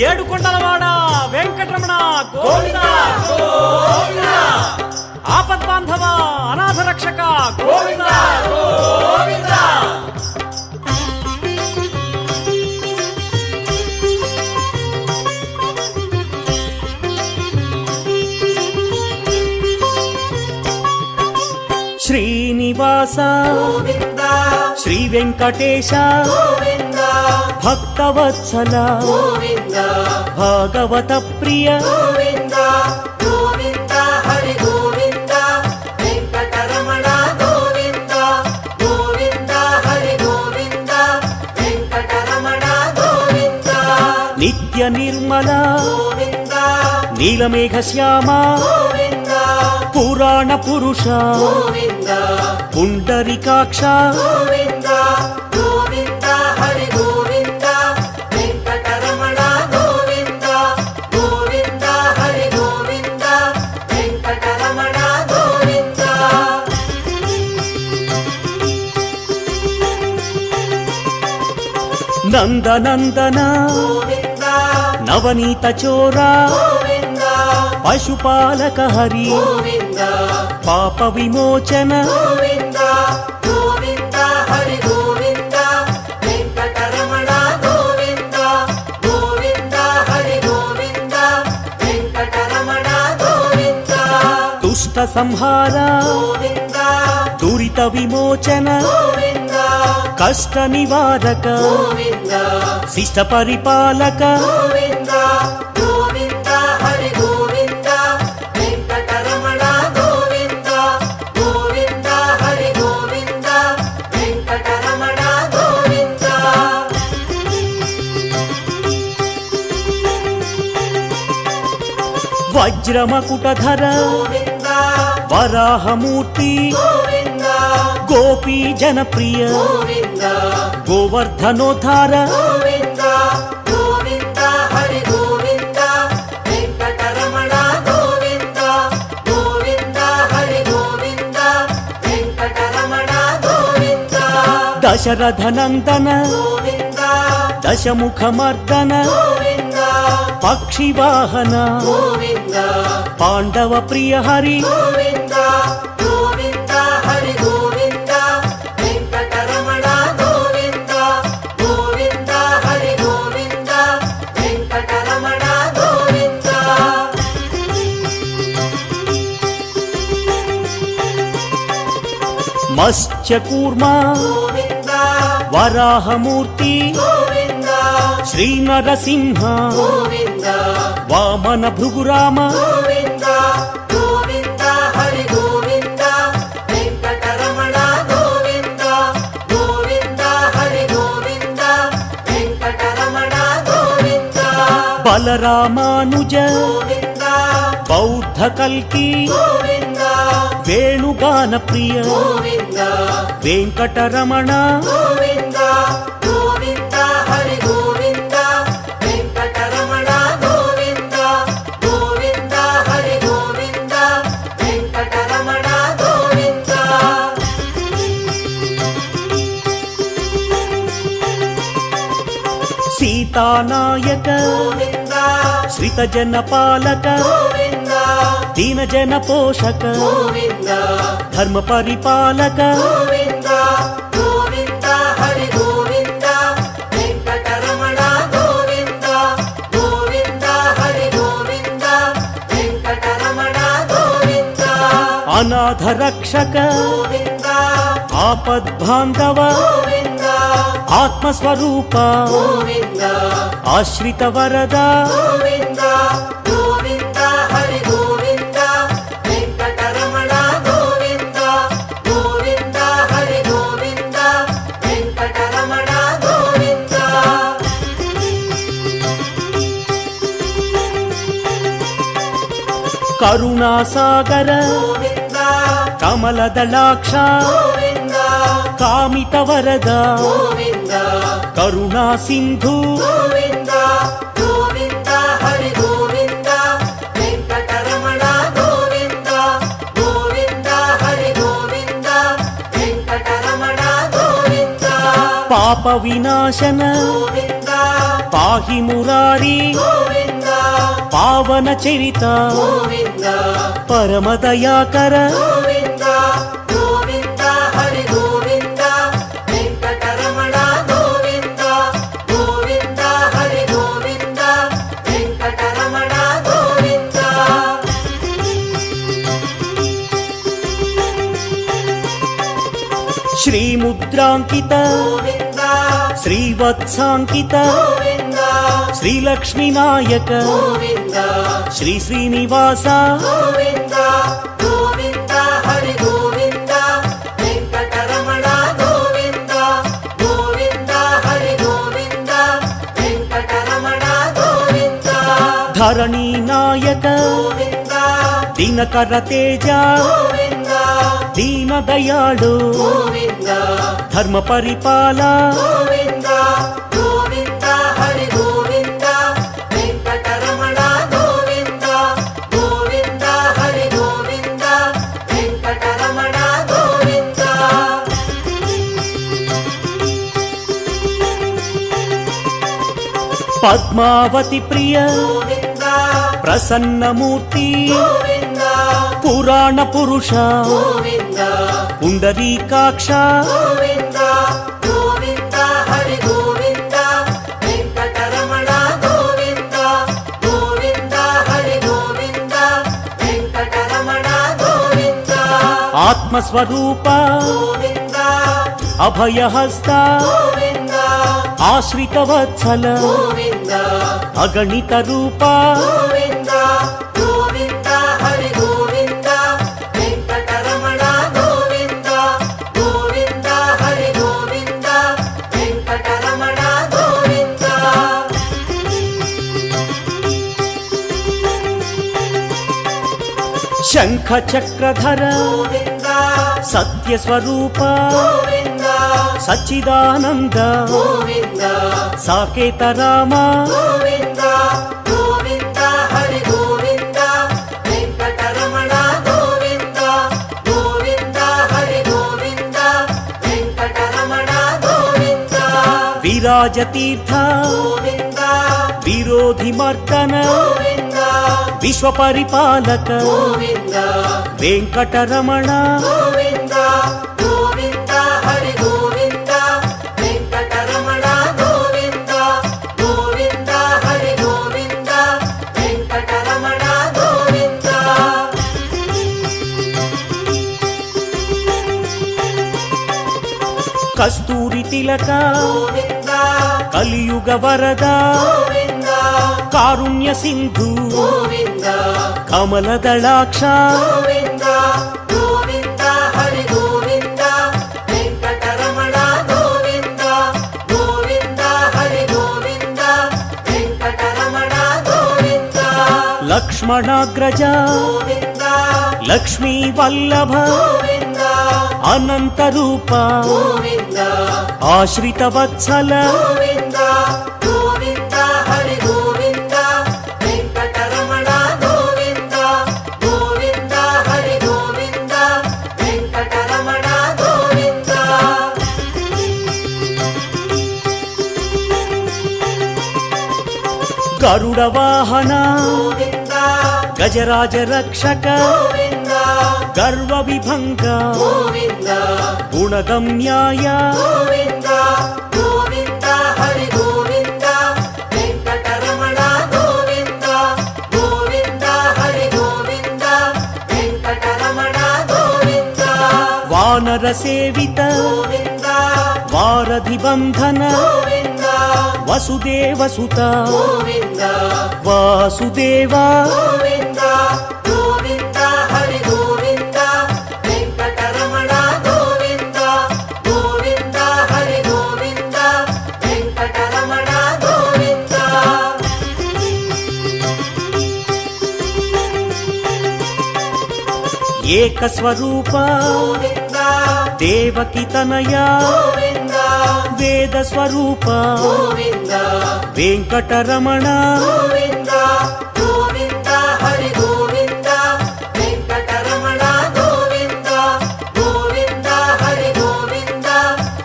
ఏడుకొండలవాడ వెంకటరమణ గోవిందా గోవిందా, ఆపద్బాంధవ అనాథ రక్షక గోవిందా గోవిందా. శ్రీనివాస గోవిందా శ్రీ వెంకటేశ గోవిందా భక్తవత్సల గోవిందా భాగవత ప్రియ గోవిందా గోవిందా హరి గోవిందా వెంకటరమణ గోవిందా గోవిందా హరి గోవిందా వెంకటరమణ గోవిందా నిత్య నిర్మల గోవిందా నీలమేఘ శ్యామ గోవిందా పురాణ పురుష గోవిందా పుండరీకాక్ష గోవిందా గోవిందా హరి గోవిందా వెంకటరమణ గోవిందా గోవిందా హరి గోవిందా వెంకటరమణ గోవిందా. నందనందన గోవిందా నవనీత చోర గోవిందా పశుపాలక హరి గోవిందా పాప విమోచన గోవిందా గోవిందా హరి గోవిందా వెంకటరమణ గోవిందా గోవిందా హరి గోవిందా వెంకటరమణ గోవిందా. దుష్ట సంహార గోవిందా దురిత విమోచన గోవిందా కష్ట నివారక గోవిందా శిష్ట పరిపాలక గోవిందా గోవిందా హరి గోవిందా వెంకటరమణ గోవిందా గోవిందా హరి గోవిందా వెంకటరమణ గోవిందా. వజ్రమకుటధర గోవిందా వరాహమూర్తి గోవిందా గోపీ జనప్రియ గోవిందా గోవర్ధనోద్ధార గోవిందా గోవిందా హరి గోవిందా వెంకటరమణ గోవిందా గోవిందా హరి గోవిందా వెంకటరమణ గోవిందా. దశరథనందన గోవిందా దశముఖమర్దన గోవిందా పక్షివాహన గోవిందా పాండవ ప్రియ హరి గోవిందా గోవిందా హరి గోవిందా వెంకటరమణ గోవిందా గోవిందా హరి గోవిందా వెంకటరమణ గోవిందా. మత్స్యకూర్మ గోవిందా వరాహమూర్తి గోవిందా శ్రీ నరసింహ గోవిందా వామన భృగురామ గోవిందా గోవిందా హరి గోవిందా వెంకటరమణ గోవిందా గోవిందా హరి గోవిందా వెంకటరమణ గోవిందా. బలరామానుజ గోవిందా బౌద్ధ కల్కి గోవిందా వేణుగాన ప్రియ గోవిందా వెంకటరమణ గోవిందా గోవిందా హరి గోవిందా వెంకటరమణ గోవిందా గోవిందా హరి గోవిందా వెంకటరమణ గోవిందా. సీతానాయక గోవిందా శ్రిత జన పాలక గోవిందా దీన జన పోషక గోవిందా ధర్మ పరిపాలక గోవిందా గోవిందా హరి గోవిందా వెంకటరమణ గోవిందా గోవిందా హరి గోవిందా వెంకటరమణ గోవిందా. అనాథ రక్షక గోవిందా ఆపద్బాంధవ గోవిందా ఆత్మస్వరూప గోవిందా ఆశ్రిత వరద గోవిందా గోవిందా హరి గోవిందా వెంకటరమణ గోవిందా గోవిందా హరి గోవిందా వెంకటరమణ గోవిందా. కరుణాసాగర గోవిందా కమలదళాక్ష గోవిందా కామిత వరద గోవిందా కరుణా సింధు గోవిందా గోవిందా హరి గోవిందా వెంకటరమణ గోవిందా గోవిందా హరి గోవిందా వెంకటరమణ గోవిందా. పాప వినాశన గోవిందా పాహి మురారి గోవింద పావన చరిత గోవింద పరమ దయాకర గోవింద గోవింద హరి గోవింద వెంకటరమణ గోవింద గోవింద హరి గోవింద వెంకటరమణ గోవింద శ్రీముద్రాంకిత గోవింద శ్రీవత్సాంకిత గోవింద శ్రీలక్ష్మీ నాయక గోవింద శ్రీ శ్రీనివాస గోవింద గోవింద హరి గోవింద వెంకటరమణ గోవింద గోవింద హరి గోవింద వెంకటరమణ గోవింద ధరణీ నాయక గోవింద దినకర తేజ గోవింద దీన దయాళు గోవింద ధర్మ పరిపాల గోవింద గోవింద హరి గోవింద వెంకటరమణ గోవింద గోవింద హరి గోవింద వెంకటరమణ గోవింద పద్మావతి ప్రియ గోవింద ప్రసన్నమూర్తి గోవింద పురాణ పురుష గోవింద పుండరీకాక్ష గోవింద గోవింద హరి గోవింద వెంకటరమణ గోవింద గోవింద హరి గోవింద వెంకటరమణ గోవింద ఆత్మస్వరూప గోవింద అభయహస్త గోవింద ఆశ్రిత వత్సల గోవింద అగణిత రూప గోవింద గోవింద హరి గోవింద వెంకటరమణ గోవింద గోవింద హరి గోవింద వెంకటరమణ గోవింద శంఖ చక్రధర గోవింద సత్యస్వరూప గోవింద సచ్చిదానంద గోవింద సాకేత రామ గోవింద గోవింద హరి గోవింద వెంకటరమణ గోవింద గోవింద హరి గోవింద వెంకటరమణ గోవింద విరాజతీర్థ గోవింద విరోధి మర్దన గోవింద విశ్వపరిపాలక గోవింద వెంకటరమణ గోవింద గోవింద హరి గోవింద వెంకటరమణ గోవింద గోవింద హరి గోవింద వెంకటరమణ గోవింద కస్తూరి తిలక గోవింద కలియుగ వరద గోవింద కారుణ్య సింధు గోవింద కమల దళాక్ష గోవింద గోవింద హరి గోవింద వెంకటరమణ గోవింద గోవింద హరి గోవింద వెంకటరమణ గోవింద లక్ష్మణాగ్రజ గోవింద లక్ష్మీ వల్లభ గోవింద అనంత రూప గోవింద ఆశ్రిత వత్సల గోవింద గోవింద హరి గోవింద వెంకటరమణ గోవింద గోవింద హరి గోవింద వెంకటరమణ గోవింద గరుడ వాహన గోవింద గజరాజ రక్షక గోవింద గర్వ విభంగ గోవింద గుణగమ్యాయ గోవింద గోవింద హరి గోవింద వెంకటరమణ గోవింద గోవింద హరి గోవింద వెంకటరమణ గోవింద వానర సేవిత గోవింద వారధి బంధన గోవింద వసుదేవ సుత గోవింద వాసుదేవ గోవింద గోవింద హరి గోవింద వెంకటరమణ గోవింద గోవింద హరి గోవింద వెంకటరమణ గోవింద ఏకస్వరూప గోవింద దేవకి తనయ గోవింద వేద స్వరూప గోవింద వెంకటరమణ గోవింద గోవింద హరి గోవింద వెంకటరమణ గోవింద గోవింద హరి గోవింద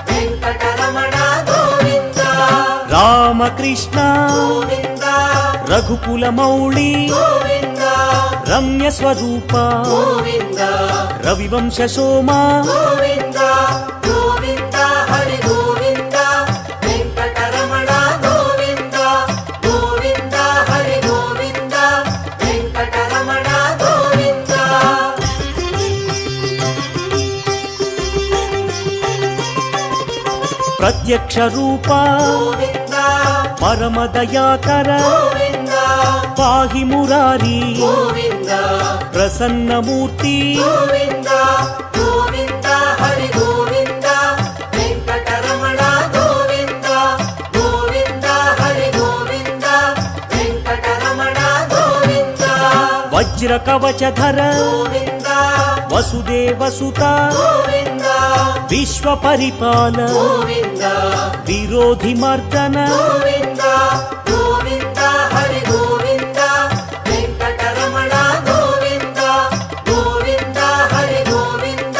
వెంకటరమణ గోవింద రామ రామకృష్ణ గోవింద రఘుకుల మౌళి గోవింద రమ్య స్వరూప గోవింద రవివంశ సోమ గోవింద గోవింద హరి గోవింద వెంకటరమణ గోవింద గోవింద హరి గోవింద వెంకటరమణ గోవింద ప్రత్యక్ష రూప గోవింద పరమ దయాకర గోవింద పాహి మురారి గోవింద ప్రసన్నమూర్తి గోవింద గోవింద హరి గోవింద వెంకటరమణ గోవింద గోవింద హరి గోవింద వెంకటరమణ గోవింద వజ్ర కవచధర గోవింద వసుదేవసుత గోవింద విశ్వ పరిపాల గోవింద విరోధి మర్దన గోవింద గోవింద హరి గోవింద వెంకటరమణ గోవింద గోవింద హరి గోవింద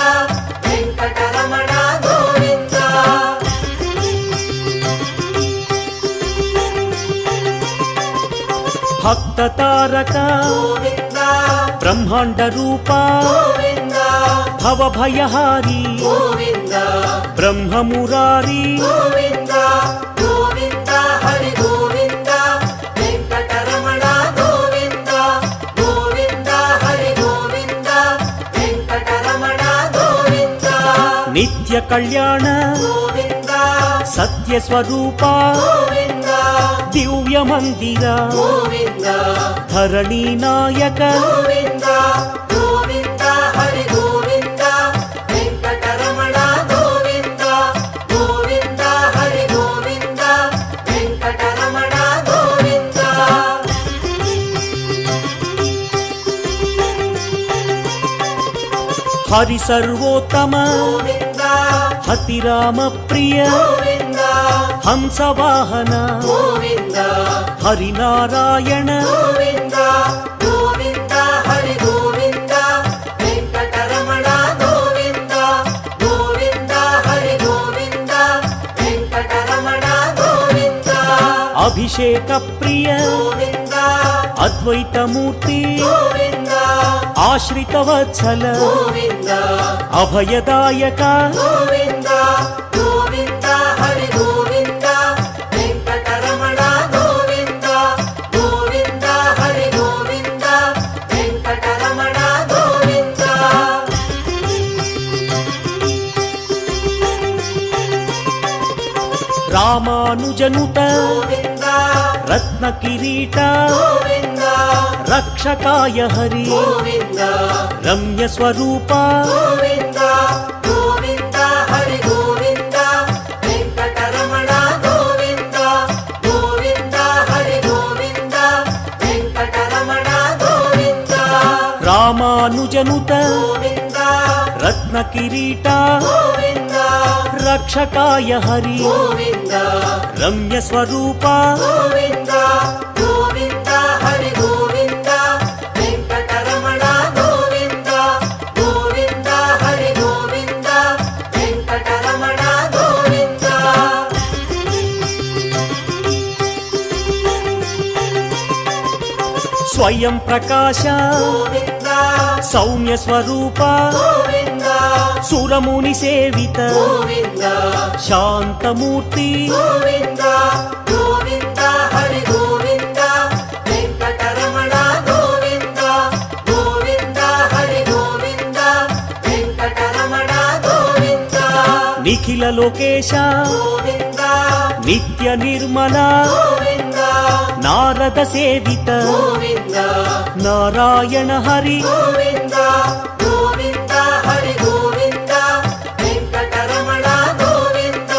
వెంకటరమణ గోవింద భక్త తారక గోవింద బ్రహ్మాండ రూప గోవింద భవభయహారి గోవింద బ్రహ్మ మురారి గోవింద గోవింద హరి గోవింద వెంకటరమణ గోవింద గోవింద హరి గోవింద వెంకటరమణ గోవింద నిత్య కళ్యాణ గోవింద సత్య స్వరూప గోవింద దివ్య మందిర గోవింద ధరణి నాయక గోవింద గోవింద హరి గోవింద వెంకటరమణ గోవింద గోవింద హరి గోవింద వెంకటరమణ గోవింద హరి సర్వోత్తమ గోవింద హతిరామ ప్రియ గోవింద హంసవాహన గోవింద హరినారాయణ గోవింద గోవింద హరి గోవింద వెంకటరమణ గోవింద గోవింద హరి గోవింద వెంకటరమణ గోవింద అభిషేక ప్రియ గోవింద అద్వైతమూర్తి గోవింద ఆశ్రిత వత్సల గోవింద అభయదాయక గోవింద గోవింద హరి గోవింద వెంకటరమణ గోవింద గోవింద హరి గోవింద వెంకటరమణ గోవింద రామానుజనుత గోవింద రత్న కిరీట గోవింద రక్షకాయ హరి గోవింద రమ్య స్వరూప గోవింద గోవింద హరి గోవింద వెంకటరమణ గోవింద గోవింద హరి గోవింద వెంకటరమణ గోవింద రామానుజనుత గోవింద రత్న కిరీట గోవింద రక్షకాయ హరి గోవింద రమ్య స్వరూప గోవింద గోవింద హరి గోవింద వెంకటరమణ గోవింద గోవింద హరి గోవింద వెంకటరమణ గోవింద స్వయం ప్రకాశ గోవింద సౌమ్య స్వరూప గోవింద సురముని సేవిత గోవింద శాంతమూర్తి గోవింద గోవింద హరి గోవింద వెంకటరమణ గోవింద గోవింద హరి గోవింద వెంకటరమణ గోవింద నిఖిల లోకేశ గోవింద నిత్య నిర్మల గోవింద నారద సేవిత గోవింద నారాయణ హరి గోవింద గోవింద హరి గోవింద వెంకటరమణ గోవింద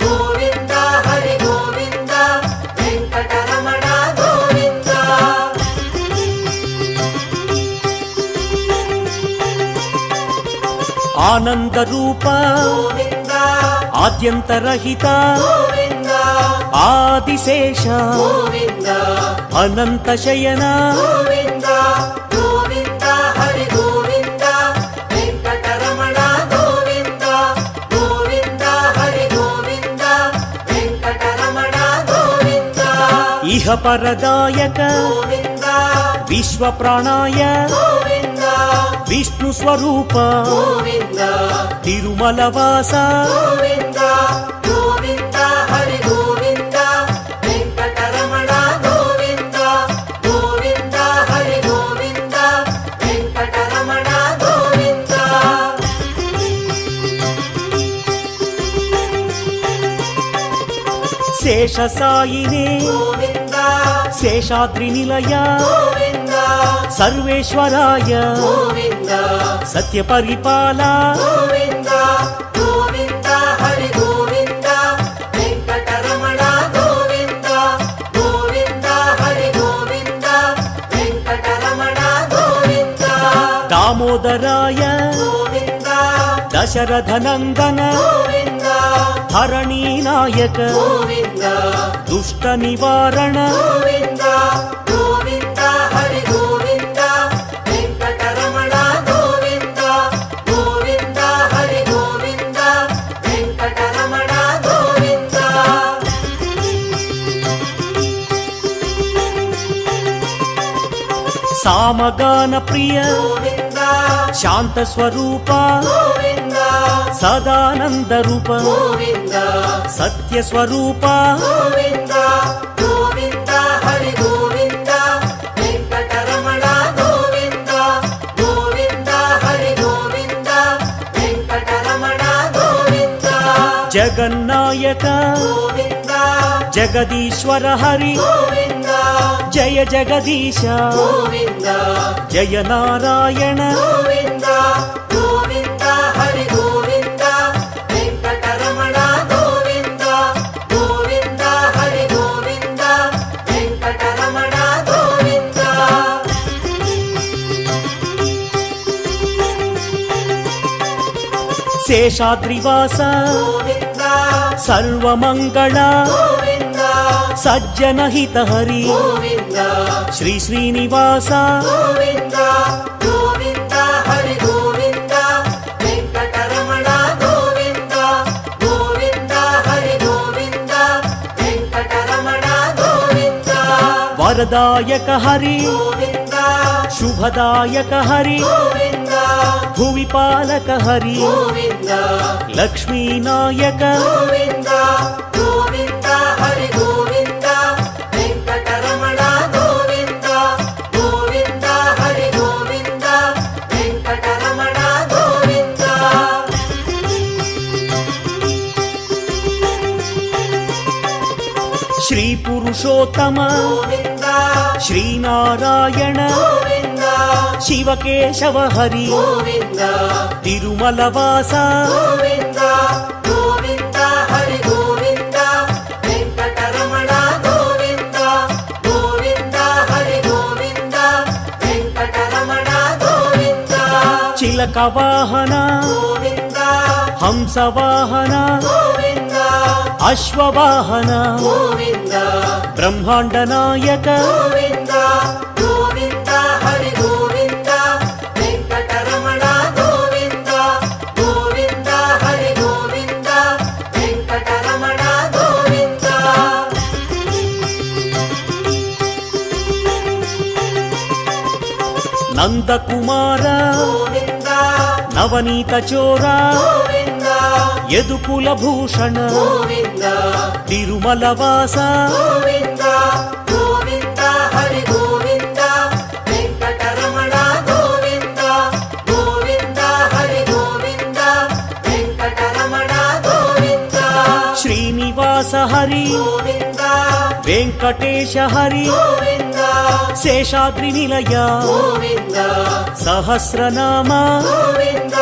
గోవింద హరి గోవింద వెంకటరమణ గోవింద ఆనంద రూప గోవింద ఆద్యంతరహిత గోవింద ఆదిశేష గోవింద అనంత శయన గోవింద గోవింద హరి గోవింద వెంకటరమణ గోవింద గోవింద హరి గోవింద వెంకటరమణ గోవింద ఇహపరదాయక గోవింద విశ్వప్రాణాయ గోవింద విష్ణు స్వరూప గోవింద తిరుమలవాస గోవింద గోవింద హరి గోవింద వెంకటరమణ గోవింద గోవింద హరి గోవింద వెంకటరమణ గోవింద శేషసాయినే గోవింద శేషాద్రి నిలయ గోవింద సర్వేశ్వరాయ గోవింద సత్యపరిపాల గోవింద గోవింద హరి గోవింద వెంకటరమణ గోవింద గోవింద హరి గోవింద వెంకటరమణ గోవింద దామోదరాయ గోవింద దశరథనందన గోవింద హరణీనాయక గోవింద దుష్ట నివారణ గోవింద గోవింద హరి గోవింద వెంకటరమణ గోవింద గోవింద హరి గోవింద వెంకటరమణ గోవింద సామగాన ప్రియ గోవింద శాంత స్వరూప గోవింద సదానంద రూప గోవింద సత్య స్వరూప గోవింద గోవింద హరి గోవింద వెంకటరమణ గోవింద గోవింద హరి గోవింద వెంకటరమణ గోవింద జగన్నాయక గోవింద జగదీశ్వర హరి గోవింద జయ జగదీశ గోవింద జయ నారాయణ గోవింద గోవింద హరి గోవింద వెంకటరమణ గోవింద గోవింద హరి గోవింద వెంకటరమణ గోవింద శేషాద్రివాస గోవింద సర్వమంగళ గోవింద సజ్జనహిత హరి గోవింద శ్రీ శ్రీనివాస గోవింద గోవింద హరి గోవింద వెంకటరమణ గోవింద గోవింద హరి గోవింద వెంకటరమణ గోవింద వరదాయక హరి గోవింద శుభదాయక హరి గోవింద భువిపాలక హరి గోవింద లక్ష్మీనాయక గోవింద గోవింద హరి గోవింద వెంకటరమణ గోవింద గోవింద హరి గోవింద వెంకటరమణ గోవింద శ్రీ పురుషోత్తమ గోవింద శ్రీనారాయణ గోవింద శివకేశవ హరి గోవింద తిరుమలవాస గోవింద గోవింద హరి గోవింద వెంకటరమణ గోవింద గోవింద హరి గోవింద వెంకటరమణ గోవింద చిలక వాహన గోవింద హంసవాహన గోవింద అశ్వవాహన గోవింద బ్రహ్మాండ నాయక గోవింద గోవింద హరి గోవింద వెంకటరమణ గోవింద గోవింద హరి గోవింద వెంకటరమణ గోవింద నందకుమార గోవింద నవనీత చోర గోవింద యదుకుల భూషణ గోవింద తిరుమలవాస గోవింద గోవింద హరి గోవింద వెంకటరమణ గోవింద గోవింద హరి గోవింద వెంకటరమణ గోవింద శ్రీనివాస హరి గోవింద వెంకటేశ హరి గోవింద శేషాద్రి నిలయ గోవింద సహస్రనామ గోవింద